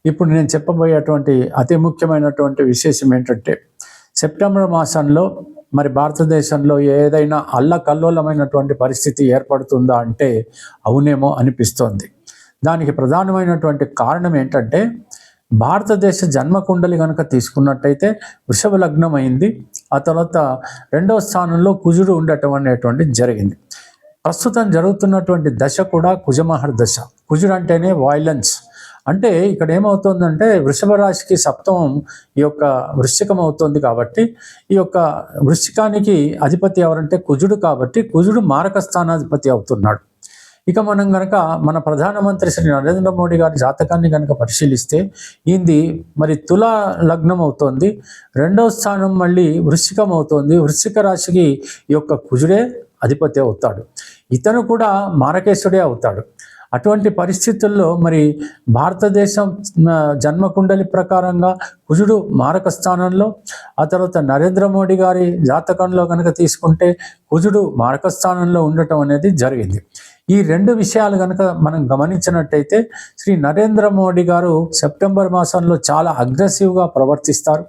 ఇప్పుడు నేను చెప్పబోయేటువంటి అతి ముఖ్యమైనటువంటి విశేషం ఏంటంటే, సెప్టెంబర్ మాసంలో మరి భారతదేశంలో ఏదైనా అల్లకల్లోలమైనటువంటి పరిస్థితి ఏర్పడుతుందా అంటే అవునేమో అనిపిస్తోంది. దానికి ప్రధానమైనటువంటి కారణం ఏంటంటే, భారతదేశ జన్మకుండలి గనక తీసుకున్నట్టయితే వృషభ లగ్నం అయింది. ఆ తర్వాత రెండవ స్థానంలో కుజుడు ఉండటం అనేటువంటిది జరిగింది. ప్రస్తుతం జరుగుతున్నటువంటి దశ కూడా కుజమహర్ దశ. కుజుడు అంటేనే వాయిలెన్స్. అంటే ఇక్కడ ఏమవుతుందంటే వృషభ రాశికి సప్తమం ఈ యొక్క వృశ్చికం అవుతుంది కాబట్టి, ఈ యొక్క వృశ్చికానికి అధిపతి ఎవరంటే కుజుడు కాబట్టి కుజుడు మారక స్థానాధిపతి అవుతున్నాడు. ఇక మనం గనక మన ప్రధానమంత్రి శ్రీ నరేంద్ర మోడీ గారి జాతకాన్ని గనక పరిశీలిస్తే ఈయనది మరి తులా లగ్నం అవుతోంది. రెండవ స్థానం మళ్ళీ వృశ్చికం అవుతోంది. వృశ్చిక రాశికి ఈ యొక్క కుజుడే అధిపతి అవుతాడు. ఇతను కూడా మారకేశుడే అవుతాడు. అటువంటి పరిస్థితుల్లో మరి భారతదేశం జన్మకుండలి ప్రకారంగా కుజుడు మారక స్థానంలో, ఆ తర్వాత నరేంద్ర మోడీ గారి జాతకంలో కనుక తీసుకుంటే కుజుడు మారక స్థానంలో ఉండటం అనేది జరిగింది. ఈ రెండు విషయాలు కనుక మనం గమనించినట్టయితే శ్రీ నరేంద్ర మోడీ గారు సెప్టెంబర్ మాసంలో చాలా అగ్రెసివ్గా ప్రవర్తిస్తారు.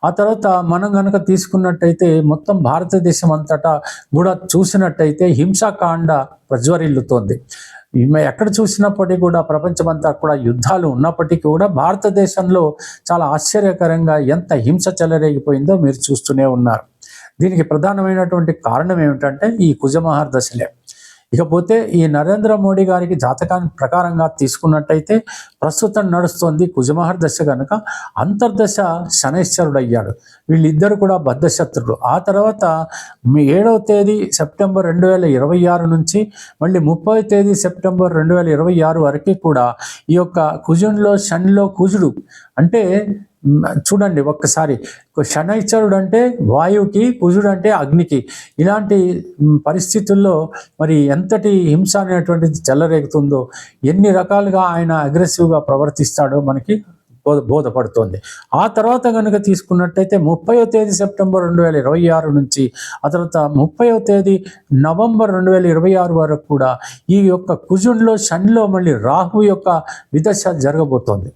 ఆ తర్వాత మనం కనుక తీసుకున్నట్టయితే మొత్తం భారతదేశం అంతటా కూడా చూసినట్టయితే హింసాకాండ ప్రజ్వరిల్లుతోంది. ఎక్కడ చూసినప్పటికీ కూడా ప్రపంచమంతా కూడా యుద్ధాలు ఉన్నప్పటికీ కూడా భారతదేశంలో చాలా ఆశ్చర్యకరంగా ఎంత హింస చెలరేగిపోయిందో మీరు చూస్తూనే ఉన్నారు. దీనికి ప్రధానమైనటువంటి కారణం ఏమిటంటే ఈ కుజమహర్ దశలే. ఇకపోతే ఈ నరేంద్ర మోడీ గారికి జాతకాన్ని ప్రకారంగా తీసుకున్నట్టయితే ప్రస్తుతం నడుస్తోంది కుజమహర్ దశ కనుక అంతర్దశ శనైశ్వరుడు అయ్యాడు. వీళ్ళిద్దరు కూడా బద్ధశత్రులు. ఆ తర్వాత 7వ తేదీ సెప్టెంబర్ 2026 నుంచి మళ్ళీ 30వ తేదీ సెప్టెంబర్ 2026 వరకు కూడా ఈ యొక్క కుజునిలో శనిలో కుజుడు అంటే చూడండి ఒక్కసారి, శనైశ్వరుడు అంటే వాయువుకి, కుజుడు అంటే అగ్నికి. ఇలాంటి పరిస్థితుల్లో మరి ఎంతటి హింస అనేటువంటిది చెలరేగుతుందో, ఎన్ని రకాలుగా ఆయన అగ్రెసివ్గా ప్రవర్తిస్తాడో మనకి బోధపడుతోంది. ఆ తర్వాత కనుక తీసుకున్నట్టయితే 30వ తేదీ సెప్టెంబర్ 2026 నుంచి ఆ తర్వాత 30వ తేదీ నవంబర్ 2026 వరకు కూడా ఈ యొక్క కుజునిలో శనిలో మళ్ళీ రాహు యొక్క విదశ జరగబోతోంది.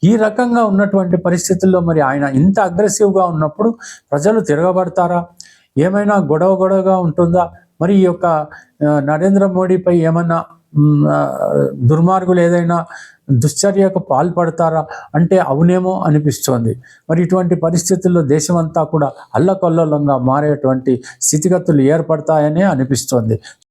ఈ రకంగా ఉన్నటువంటి పరిస్థితుల్లో మరి ఆయన ఇంత అగ్రెసివ్గా ఉన్నప్పుడు ప్రజలు తిరగబడతారా? ఏమైనా గొడవగా ఉంటుందా? మరి ఈ యొక్క నరేంద్ర మోడీపై ఏమన్నా దుర్మార్గులు ఏదైనా దుశ్చర్యకు పాల్పడతారా అంటే అవునేమో అనిపిస్తోంది. మరి ఇటువంటి పరిస్థితుల్లో దేశమంతా కూడా అల్లకల్లోలంగా మారేటువంటి స్థితిగతులు ఏర్పడతాయనే అనిపిస్తోంది.